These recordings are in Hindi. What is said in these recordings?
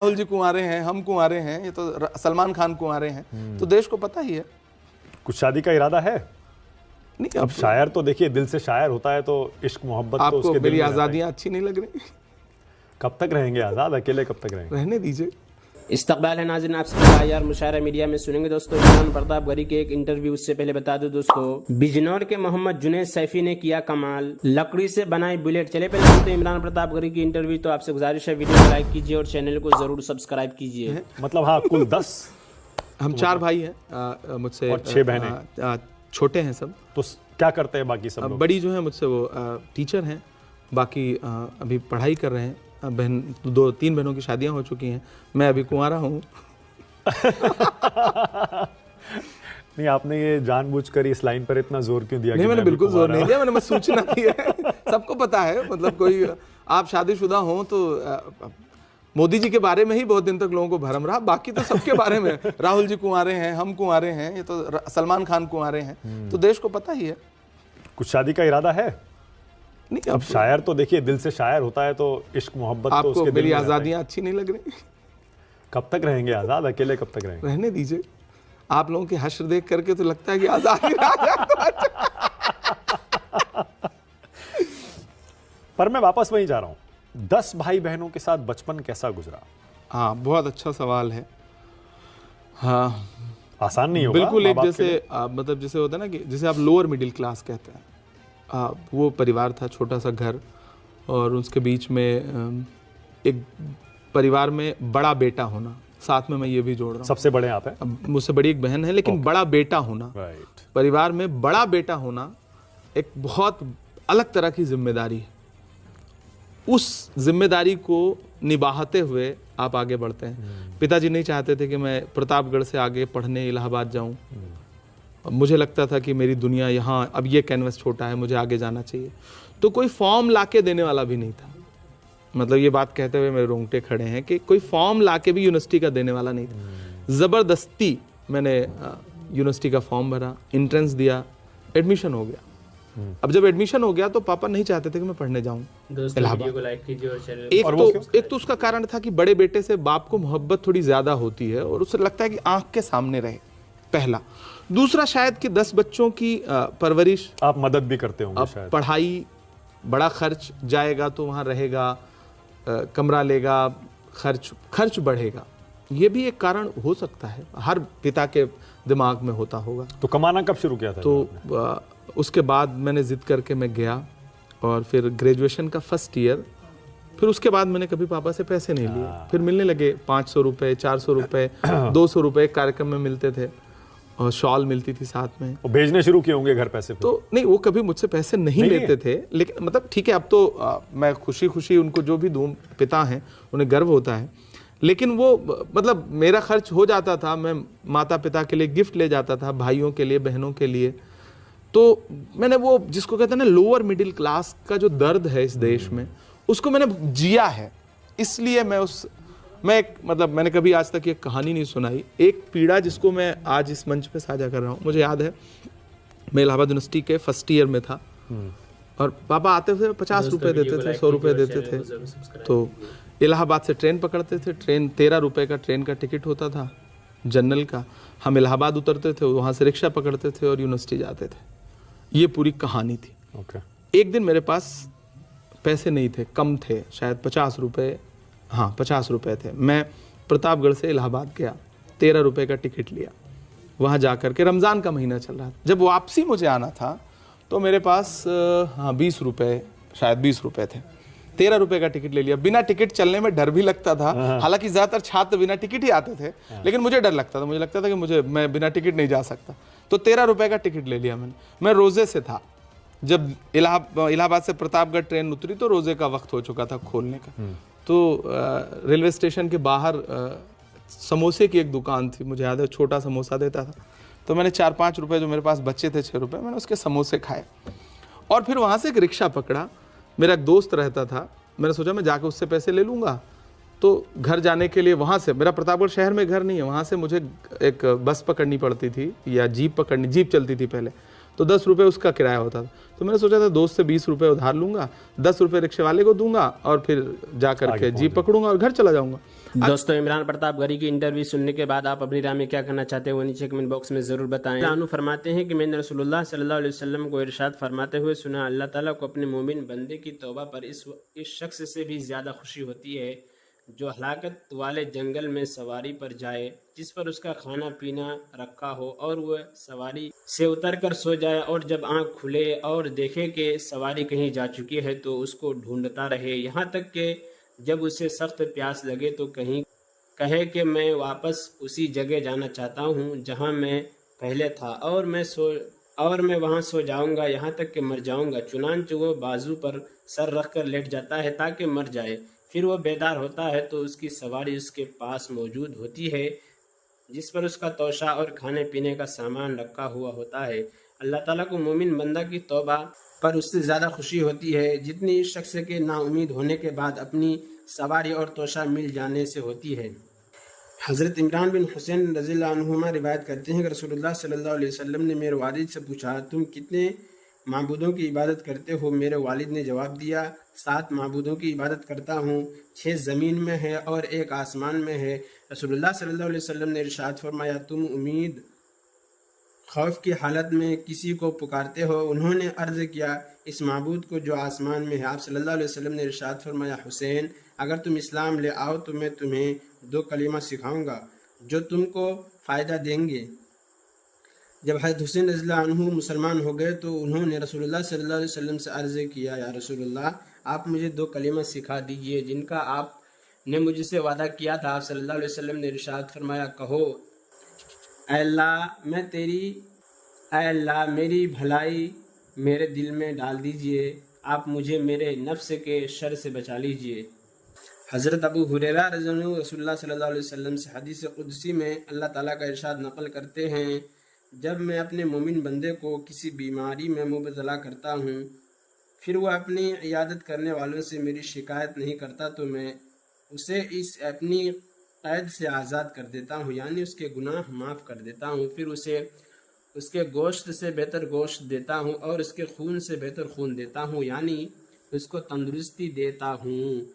राहुल जी कुंवारे हैं, हम कुंवारे हैं, ये तो सलमान खान कुंवारे हैं, तो देश को पता ही है। कुछ शादी का इरादा है? नहीं, अब शायर तो देखिए दिल से शायर होता है, तो इश्क मोहब्बत तो उसके दिल मेरी में रहता है। आज़ादियाँ अच्छी नहीं लग रही? कब तक रहेंगे आज़ाद? अकेले कब तक रहेंगे? रहने दीजिए। इस्तकबाल है नाज़रीन, आपसे यार मुशायरा मीडिया में सुनेंगे दोस्तों इमरान प्रतापगढ़ी के एक इंटरव्यू। उससे पहले बता दो दोस्तों, बिजनौर के मोहम्मद जुनैद सैफी ने किया कमाल, लकड़ी से बनाई बुलेट। चले पहले सुनते हैं इमरान प्रतापगढ़ी की इंटरव्यू। तो आपसे गुजारिश है वीडियो को लाइक कीजिए और चैनल को जरूर सब्सक्राइब कीजिए। मतलब हाँ, कुल 10 हम 4 भाई हैं, मुझसे और 6 बहनें। छोटे हैं सब। तो क्या करते हैं बाकी सब लोग? बड़ी जो है मुझसे वो टीचर हैं, बाकी अभी पढ़ाई कर रहे हैं। बहन 2-3 बहनों की शादियां हो चुकी हैं, मैं अभी कुंवारा हूँ। नहीं, आपने ये जानबूझकर इस लाइन पर इतना जोर क्यों दिया? नहीं, मैंने बिल्कुल जोर नहीं दिया, मैंने बस सूचना दी है। सबको पता है, मतलब कोई आप शादीशुदा हो तो मोदी जी के बारे में ही बहुत दिन तक लोगों को भरम रहा, बाकी तो सबके बारे में। राहुल जी कुंवारे हैं, हम कुंवारे हैं, ये तो सलमान खान कुंवारे हैं, तो देश को पता ही है। कुछ शादी का इरादा है? नहीं, अब शायर तो देखिए दिल से शायर होता है, तो इश्क मोहब्बत तो उसके दिल मेरी में रहता है। आज़ादियाँ अच्छी नहीं लग रही? कब तक रहेंगे आज़ाद? अकेले कब तक रहेंगे? रहने दीजिए। आप लोगों के हश्र देख करके तो लगता है कि आज़ादी आ जाए। पर मैं वापस वहीं जा रहा हूँ, 10 भाई बहनों के साथ बचपन कैसा गुजरा? हाँ, बहुत अच्छा सवाल है। हाँ, आसान नहीं होगा बिल्कुल। एक माँ-बाप के जैसे लिए। मतलब जैसे होता है ना कि जैसे आप लोअर मिडिल क्लास कहते हैं, वो परिवार था, छोटा सा घर, और उसके बीच में एक परिवार में बड़ा बेटा होना। साथ में मैं ये भी जोड़ रहा हूँ, सबसे बड़े आप हैं? अब मुझसे बड़ी एक बहन है, लेकिन बड़ा बेटा होना, राइट। परिवार में बड़ा बेटा होना एक बहुत अलग तरह की जिम्मेदारी है। उस जिम्मेदारी को निभाते हुए आप आगे बढ़ते हैं। पिताजी नहीं चाहते थे कि मैं प्रतापगढ़ से आगे पढ़ने इलाहाबाद जाऊं। मुझे लगता था कि मेरी दुनिया यहाँ, अब ये कैनवस छोटा है, मुझे आगे जाना चाहिए। तो कोई फॉर्म लाके देने वाला भी नहीं था। मतलब ये बात कहते हुए मेरे रोंगटे खड़े हैं कि कोई फॉर्म लाके भी यूनिवर्सिटी का देने वाला नहीं था। ज़बरदस्ती मैंने यूनिवर्सिटी का फॉर्म भरा, एंट्रेंस दिया, एडमिशन हो गया। अब जब एडमिशन हो गया तो पापा नहीं चाहते थे कि मैं पढ़ने जाऊं इलाहाबाद। एक तो उसका कारण था कि बड़े बेटे से बाप को मोहब्बत थोड़ी ज्यादा होती है और उसे लगता है कि आंख के सामने रहे, पहला। दूसरा शायद कि 10 बच्चों की परवरिश, आप मदद भी करते होंगे शायद। पढ़ाई, बड़ा खर्च जाएगा तो वहाँ रहेगा, कमरा लेगा, खर्च बढ़ेगा। ये भी एक कारण हो सकता है, हर पिता के दिमाग में होता होगा। तो कमाना कब शुरू किया था? तो उसके बाद मैंने जिद करके मैं गया, और फिर ग्रेजुएशन का फर्स्ट ईयर, फिर उसके बाद मैंने कभी पापा से पैसे नहीं लिए। फिर मिलने लगे 500 रुपये, 400 रुपये, 200 रुपये कार्यक्रम में मिलते थे, और शॉल मिलती थी साथ में। और भेजने शुरू किए होंगे घर पैसे? तो नहीं, वो कभी मुझसे पैसे नहीं लेते थे, लेकिन मतलब ठीक है, अब तो मैं खुशी खुशी उनको जो भी दूं, पिता हैं उन्हें गर्व होता है, लेकिन वो मतलब मेरा खर्च हो जाता था। मैं माता पिता के लिए गिफ्ट ले जाता था, भाइयों के लिए, बहनों के लिए। तो मैंने वो जिसको कहते हैं ना लोअर मिडिल क्लास का जो दर्द है इस देश में, उसको मैंने जिया है। इसलिए मैंने कभी आज तक ये कहानी नहीं सुनाई। एक पीड़ा जिसको मैं आज इस मंच पे साझा कर रहा हूँ। मुझे याद है, मैं इलाहाबाद यूनिवर्सिटी के फर्स्ट ईयर में था, और पापा आते थे, 50 रुपये देते थे, 100 रुपये देते थे। तो इलाहाबाद से ट्रेन पकड़ते थे, ट्रेन 13 रुपये का ट्रेन का टिकट होता था, जनरल का। हम इलाहाबाद उतरते थे, वहाँ से रिक्शा पकड़ते थे और यूनिवर्सिटी जाते थे। ये पूरी कहानी थी। एक दिन मेरे पास पैसे नहीं थे, कम थे, शायद 50 रुपये, हाँ 50 रुपये थे। मैं प्रतापगढ़ से इलाहाबाद गया, 13 रुपये का टिकट लिया, वहाँ जा कर के, रमज़ान का महीना चल रहा था। जब वापसी मुझे आना था तो मेरे पास 20 रुपये, शायद 20 रुपये थे। 13 रुपये का टिकट ले लिया। बिना टिकट चलने में डर भी लगता था, हालांकि ज़्यादातर छात्र बिना टिकट ही आते थे, लेकिन मुझे डर लगता था। मुझे लगता था कि मैं बिना टिकट नहीं जा सकता। तो 13 रुपये का टिकट ले लिया मैंने। मैं रोज़े से था, जब इलाहाबाद से प्रतापगढ़ ट्रेन उतरी तो रोज़े का वक्त हो चुका था खोलने का। तो रेलवे स्टेशन के बाहर समोसे की एक दुकान थी, मुझे याद है, छोटा समोसा देता था। तो मैंने 4-5 रुपये जो मेरे पास बचे थे, 6 रुपये, मैंने उसके समोसे खाए। और फिर वहाँ से एक रिक्शा पकड़ा। मेरा एक दोस्त रहता था, मैंने सोचा मैं जाकर उससे पैसे ले लूँगा। तो घर जाने के लिए वहाँ से, मेरा प्रतापगढ़ शहर में घर नहीं है, वहाँ से मुझे एक बस पकड़नी पड़ती थी या जीप चलती थी पहले, तो 10 रुपये उसका किराया होता था। तो मैंने सोचा था दोस्त से 20 रुपये उधार लूँगा, 10 रुपये रिक्शे वाले को दूंगा, और फिर जा करके जीप पकड़ूंगा और घर चला जाऊँगा। दोस्तों, इमरान प्रताप गरी की इंटरव्यू सुनने के बाद आप अपनी राय में क्या कहना चाहते हैं वो नीचे कमेंट बॉक्स में जरूर बताएं। अनु फरमाते हैं कि मैंने रसूलुल्लाह सल्लल्लाहु अलैहि वसल्लम को इरशाद फरमाते हुए सुना, अल्लाह ताला को अपने मोमिन बंदे की तौबा पर इस शख्स से भी ज्यादा खुशी होती है जो हलाकत वाले जंगल में सवारी पर जाए, जिस पर उसका खाना पीना रखा हो और वह सवारी से उतर कर सो जाए और जब आंख खुले और देखे कि सवारी कहीं जा चुकी है तो उसको ढूंढता रहे, यहाँ तक कि जब उसे सख्त प्यास लगे तो कहीं कहे कि मैं वापस उसी जगह जाना चाहता हूँ जहाँ मैं पहले था और मैं वहाँ सो जाऊँगा यहाँ तक कि मर जाऊँगा। चुनांच वो बाजू पर सर रख कर लेट जाता है ताकि मर जाए। फिर वो बेदार होता है तो उसकी सवारी उसके पास मौजूद होती है जिस पर उसका तोशा और खाने पीने का सामान रखा हुआ होता है। अल्लाह ताला को मोमिन बंदा की तौबा पर उससे ज़्यादा खुशी होती है जितनी इस शख्स के नाउमीद होने के बाद अपनी सवारी और तोशा मिल जाने से होती है। हज़रत इमरान बिन हुसैन रज़ियल्लाहु अन्हुमा रिवायत करते हैं कि रसूलुल्लाह सल्लल्लाहु अलैहि वसल्लम ने मेरे वालिद से पूछा, तुम कितने माबूदों की इबादत करते हो? मेरे वालिद ने जवाब दिया, 7 माबूदों की इबादत करता हूँ, 6 ज़मीन में है और 1 आसमान में है। रसूलुल्लाह सल्लल्लाहु अलैहि वसल्लम ने इरशाद फरमाया, तुम उम्मीद खौफ की हालत में किसी को पुकारते हो? उन्होंने अर्ज़ किया, इस माबूद को जो आसमान में है। आप सल्लल्लाहु अलैहि वसल्लम ने इरशाद फरमाया, हुसैन अगर तुम इस्लाम ले आओ तो मैं तुम्हें 2 कलीमा सिखाऊंगा जो तुमको फ़ायदा देंगे। जब हज़रत हुसैन रज़ियल्लाहु अन्हु मुसलमान हो गए तो उन्होंने रसूलुल्लाह सल्लल्लाहु अलैहि वसल्लम से अर्ज़ किया, या रसूलुल्लाह आप मुझे 2 कलीमा सिखा दीजिए जिनका आपने मुझसे वादा किया था। आप सल्लल्लाहु अलैहि वसल्लम ने इरशाद फरमाया, कहो, ऐ अल्लाह मेरी भलाई मेरे दिल में डाल दीजिए, आप मुझे मेरे नफ्स के शर से बचा लीजिए। हज़रत अबू हुरैरा रज़ियल्लाहु अन्हु रसूलुल्लाह सल्लल्लाहु अलैहि वसल्लम से हदीस कुदसी में अल्लाह ताला का इरशाद नकल करते हैं, जब मैं अपने मोमिन बंदे को किसी बीमारी में मुबतला करता हूँ फिर वह अपनी इयादत करने वालों से मेरी शिकायत नहीं करता तो मैं उसे इस अपनी कैद से आज़ाद कर देता हूँ, यानी उसके गुनाह माफ़ कर देता हूँ। फिर उसे उसके गोश्त से बेहतर गोश्त देता हूँ और उसके खून से बेहतर खून देता हूँ, यानी उसको तंदुरुस्ती देता हूँ।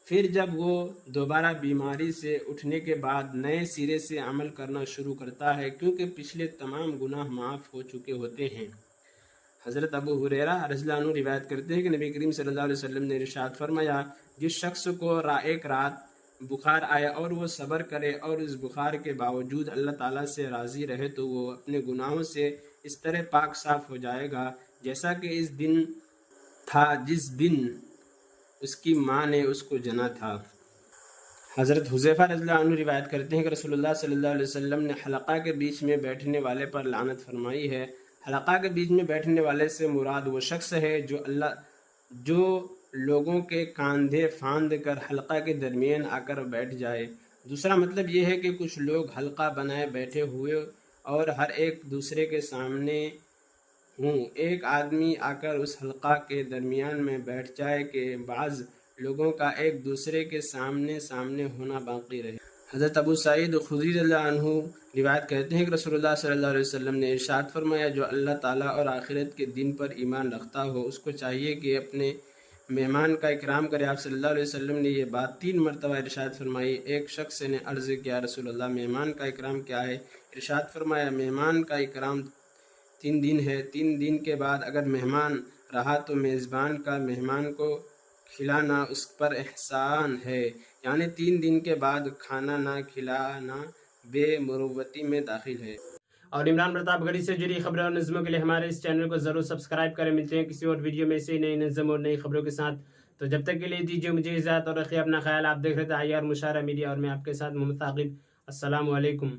फिर जब वो दोबारा बीमारी से उठने के बाद नए सिरे से अमल करना शुरू करता है क्योंकि पिछले तमाम गुनाह माफ़ हो चुके होते हैं। हज़रत अबू हुरैरा रज़ियल्लाहु अन्हु रिवायत करते हैं कि नबी करीम सल्लल्लाहु अलैहि वसल्लम ने इरशाद फरमाया, जिस शख्स को एक रात बुखार आए और वो सब्र करे और उस बुखार के बावजूद अल्लाह ताला से राज़ी रहे तो वो अपने गुनाहों से इस तरह पाक साफ़ हो जाएगा जैसा कि इस दिन था जिस दिन उसकी माँ ने उसको जना था। हज़रत हुज़ैफ़ा रज़ियल्लाहु अन्हु रिवायत करते हैं कि रसूलुल्लाह सल्लल्लाहु अलैहि वसल्लम ने हलक़ा के बीच में बैठने वाले पर लानत फरमाई है। हलक़ा के बीच में बैठने वाले से मुराद वो शख्स है जो लोगों के कंधे फांद कर हलक़ा के दरमियान आकर बैठ जाए। दूसरा मतलब ये है कि कुछ लोग हलक़ा बनाए बैठे हुए और हर एक दूसरे के सामने हूँ, एक आदमी आकर उस हलक़ा के दरमियान में बैठ जाए कि बाज़ लोगों का एक दूसरे के सामने होना बाकी रहे। हज़रत अबू सईद खुदरी रज़ियल्लाहु अन्हु रिवायत करते हैं कि रसूलुल्लाह सल्लल्लाहु अलैहि वसल्लम ने इरशाद फरमाया, जो अल्लाह ताला और आखिरत के दिन पर ईमान रखता हो उसको चाहिए कि अपने मेहमान का इकराम करे। आप सल्लल्लाहु अलैहि वसल्लम ने ये बात 3 मरतबा इरशाद फरमाई। एक शख्स ने अर्ज़ किया, रसूलुल्लाह मेहमान का इकराम क्या है? इरशाद फरमाया, मेहमान का इकराम 3 दिन है, 3 दिन के बाद अगर मेहमान रहा तो मेज़बान का मेहमान को खिलाना उस पर एहसान है, यानी 3 दिन के बाद खाना ना खिलाना बेमुरुव्वती में दाखिल है। और इमरान प्रताप गढ़ी से जुड़ी खबरों और नज़्मों के लिए हमारे इस चैनल को जरूर सब्सक्राइब करें। मिलते हैं किसी और वीडियो में से नई नज़्म और नई खबरों के साथ। तो जब तक के लिए दीजिए मुझे इजाज़त और रखिए अपना ख्याल। आप देख रहे थे IR मुशायरा मीडिया और मैं आपके साथ मोहम्मद साकिब। अस्सलामु अलैकुम।